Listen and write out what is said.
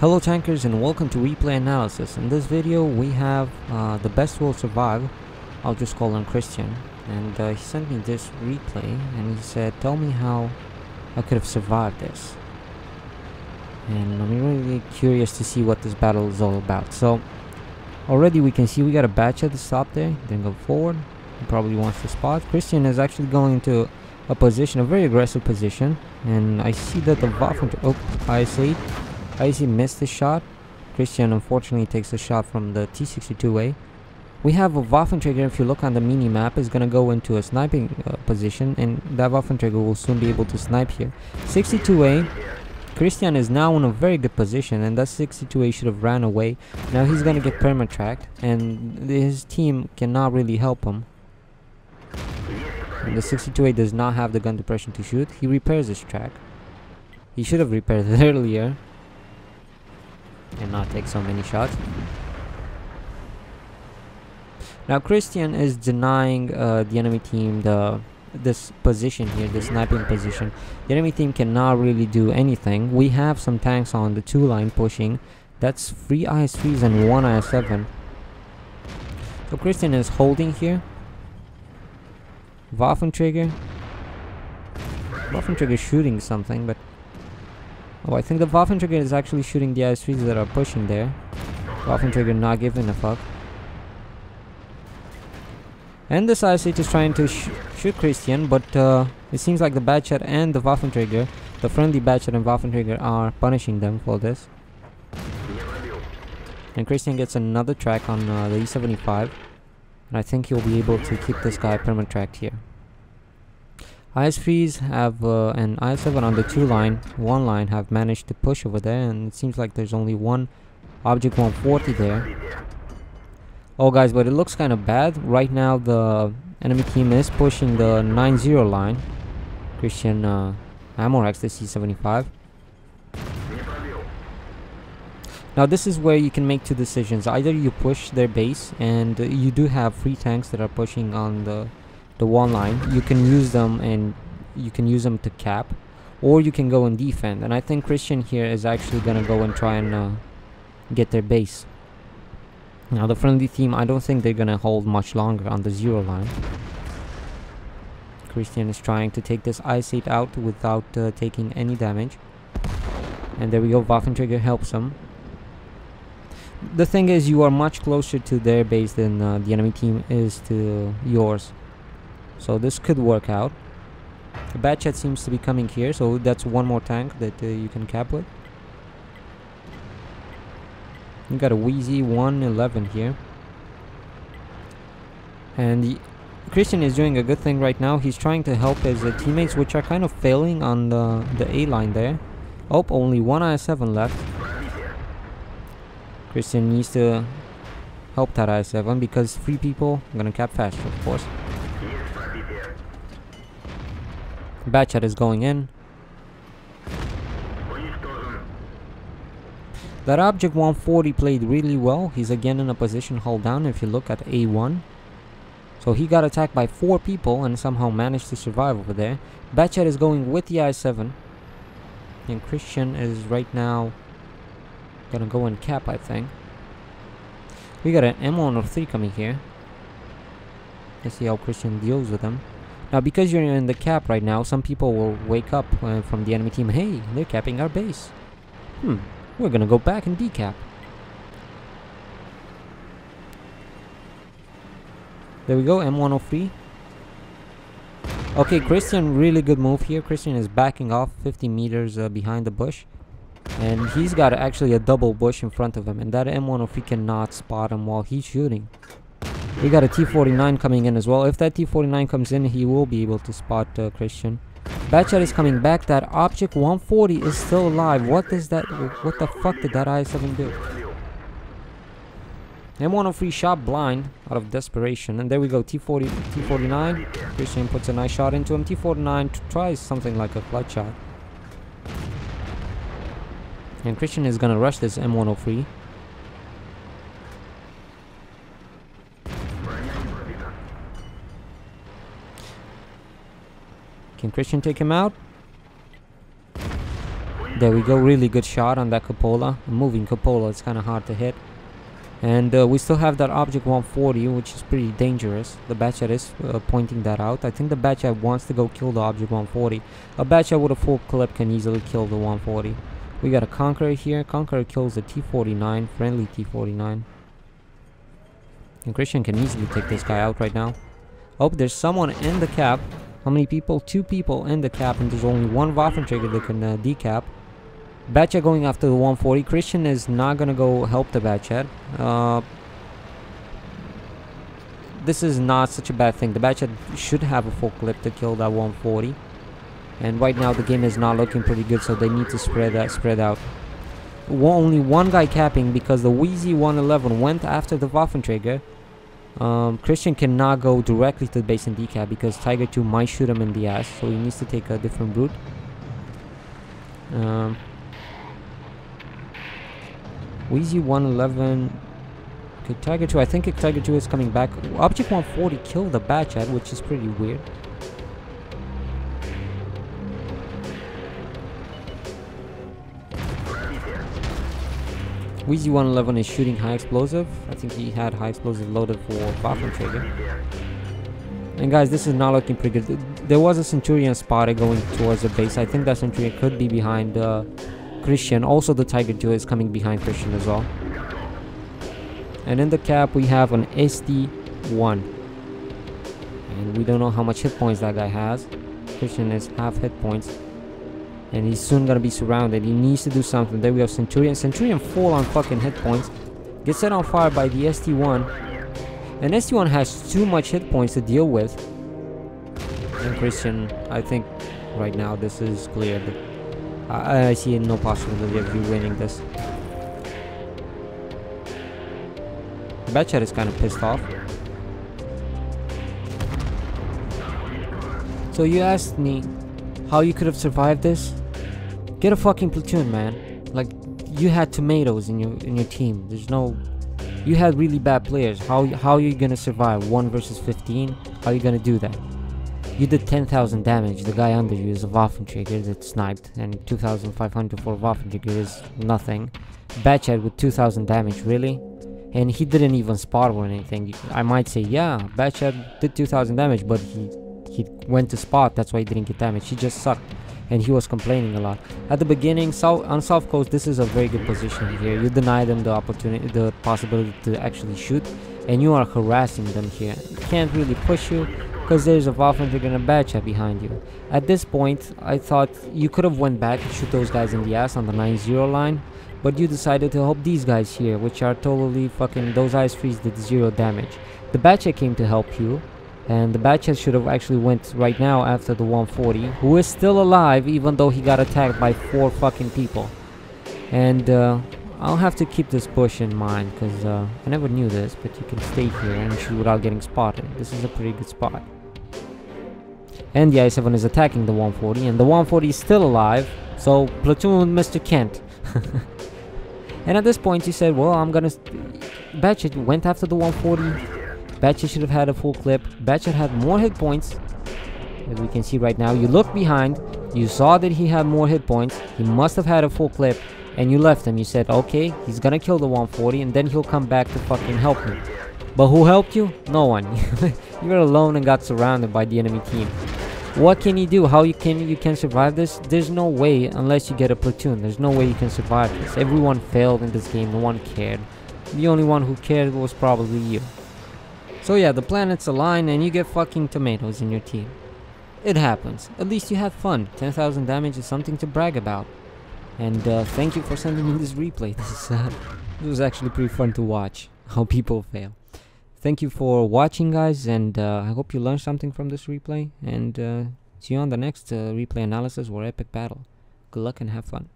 Hello tankers and welcome to replay analysis. In this video we have the best will survive. I'll just call him Cristian, and he sent me this replay and he said tell me how I could have survived this, and I'm really curious to see what this battle is all about. So already we can see we got a batch at the top there, then go forward. He probably wants to spot. Cristian is actually going into a position, a very aggressive position, and I see that the Waffen IC missed the shot. Cristian unfortunately takes the shot from the T62A. We have a Waffenträger, if you look on the mini map, is going to go into a sniping position, and that Waffenträger will soon be able to snipe here. 62A, Cristian is now in a very good position, and that 62A should have ran away. Now he's going to get perma-tracked, and his team cannot really help him. And the 62A does not have the gun depression to shoot. He repairs his track. He should have repaired it earlier and not take so many shots. Now Cristian is denying the enemy team this position here, the sniping position. The enemy team cannot really do anything. We have some tanks on the 2 line pushing. That's 3 IS-3s and 1 IS-7. So Cristian is holding here. Waffenträger is shooting something, but oh, I think the Waffenträger is actually shooting the IS-3s that are pushing there. Waffenträger not giving a fuck. And this IS-8 is trying to shoot Cristian, but it seems like the Batchat and the Waffenträger, the friendly Batchat and Waffenträger, are punishing them for this. And Cristian gets another track on the E75, and I think he'll be able to keep this guy perma-tracked here. IS-3s have an IS-7 on the 2 line, 1 line have managed to push over there, and it seems like there's only one object 140 there. Oh guys, but it looks kind of bad. Right now the enemy team is pushing the 9-0 line. Cristian Amorex the C75. Now this is where you can make two decisions. Either you push their base, and you do have 3 tanks that are pushing on the 1 line. You can use them, and you can use them to cap, or you can go and defend. And I think Cristian here is actually gonna go and try and get their base. Now the friendly team, I don't think they're gonna hold much longer on the 0 line. Cristian is trying to take this IS-8 out without taking any damage, and there we go. Waffenträger helps him. The thing is, you are much closer to their base than the enemy team is to yours, so this could work out. The Batchat seems to be coming here, so that's one more tank that you can cap with. You got a Wheezy 111 here, and Cristian is doing a good thing right now. He's trying to help his teammates, which are kind of failing on the A line there. Oh, only 1 IS-7 left. Cristian needs to help that IS-7 because 3 people are gonna cap faster, of course. Batchat is going in. That object 140 played really well. He's again in a position hold down if you look at A1. So he got attacked by 4 people and somehow managed to survive over there. Batchat is going with the IS-7. And Cristian is right now gonna go and cap, I think. We got an M103 coming here. Let's see how Cristian deals with them. Now because you're in the cap right now, some people will wake up from the enemy team. Hey, they're capping our base. We're gonna go back and decap. There we go, M103. Okay, Cristian, really good move here. Cristian is backing off 50 meters behind the bush, and he's got actually a double bush in front of him, and that M103 cannot spot him while he's shooting. We got a T49 coming in as well. If that T49 comes in, he will be able to spot Cristian. Batchat is coming back. That object 140 is still alive. What is that? What the fuck did that IS-7 do? M103 shot blind out of desperation, and there we go. T49. Cristian puts a nice shot into him. T49 tries something like a clutch shot, and Cristian is gonna rush this M103. Can Cristian take him out? There we go, really good shot on that cupola. A moving cupola, it's kind of hard to hit. And we still have that object 140, which is pretty dangerous. The Batchat is pointing that out. I think the Batchat wants to go kill the object 140. A Batchat with a full clip can easily kill the 140. We got a Conqueror here. Conqueror kills the T49, friendly T49. And Cristian can easily take this guy out right now. Oh, there's someone in the cap. How many people? 2 people in the cap, and there's only 1 Waffentrigger that can decap. Batchat going after the 140. Cristian is not gonna go help the Batchat. This is not such a bad thing. The Batchat should have a full clip to kill that 140. And right now the game is not looking pretty good, so they need to spread out. Only 1 guy capping because the Wheezy 111 went after the Waffentrigger. Cristian cannot go directly to the base and decap because Tiger 2 might shoot him in the ass, so he needs to take a different route. Wheezy 111. Okay, Tiger 2. I think Tiger 2 is coming back. Object 140 killed the Batchat, which is pretty weird. Wheezy 111 is shooting high explosive. I think he had high explosive loaded for Waffentrigger. And guys, this is not looking pretty good. There was a Centurion spotted going towards the base. I think that Centurion could be behind Cristian. Also, the Tiger 2 is coming behind Cristian as well. And in the cap, we have an SD1. And we don't know how much hit points that guy has. Cristian is half hit points. And he's soon gonna be surrounded. He needs to do something. There we have Centurion. Centurion full on fucking hit points. Gets set on fire by the SD1. And SD1 has too much hit points to deal with. And Cristian, I think right now this is cleared. I see no possibility of you winning this. Batchat is kind of pissed off. So you asked me how you could have survived this? Get a fucking platoon, man. Like, you had tomatoes in your team. There's no... You had really bad players. How are you gonna survive 1 versus 15? How are you gonna do that? You did 10,000 damage. The guy under you is a Waffentrigger that sniped, and 2,500 for a Waffentrigger is nothing. Batchat with 2,000 damage, really? And he didn't even spot or anything. I might say, yeah, Batchat did 2,000 damage, but he went to spot. That's why he didn't get damage. He just sucked, and he was complaining a lot at the beginning. On South Coast, this is a very good position here. You deny them the opportunity, the possibility to actually shoot, and you are harassing them here. Can't really push you because there's a Waffentrigger and a Batchat behind you. At this point, I thought you could have went back and shoot those guys in the ass on the 9-0 line, but you decided to help these guys here, which are totally fucking... Those ice freeze did 0 damage. The Batchat came to help you, and the Batchat should have actually went right now after the 140, who is still alive even though he got attacked by 4 fucking people. And I'll have to keep this bush in mind because I never knew this, but you can stay here and shoot without getting spotted. This is a pretty good spot. And the I-7 is attacking the 140, and the 140 is still alive, so platoon Mr. Kent. And at this point you said, well, I'm gonna... Batchat went after the 140. Batchat should have had a full clip. Batchat had more hit points, as we can see right now. You looked behind, you saw that he had more hit points. He must have had a full clip, and you left him. You said, okay, he's gonna kill the 140, and then he'll come back to fucking help me. But who helped you? No one. You were alone and got surrounded by the enemy team. What can you do? How you can survive this? There's no way unless you get a platoon. There's no way you can survive this. Everyone failed in this game. No one cared. The only one who cared was probably you. So yeah, the planets align and you get fucking tomatoes in your team. It happens. At least you had fun. 10,000 damage is something to brag about. And thank you for sending me this replay. This was actually pretty fun to watch how people fail. Thank you for watching, guys, and I hope you learned something from this replay. And see you on the next replay analysis or epic battle. Good luck and have fun.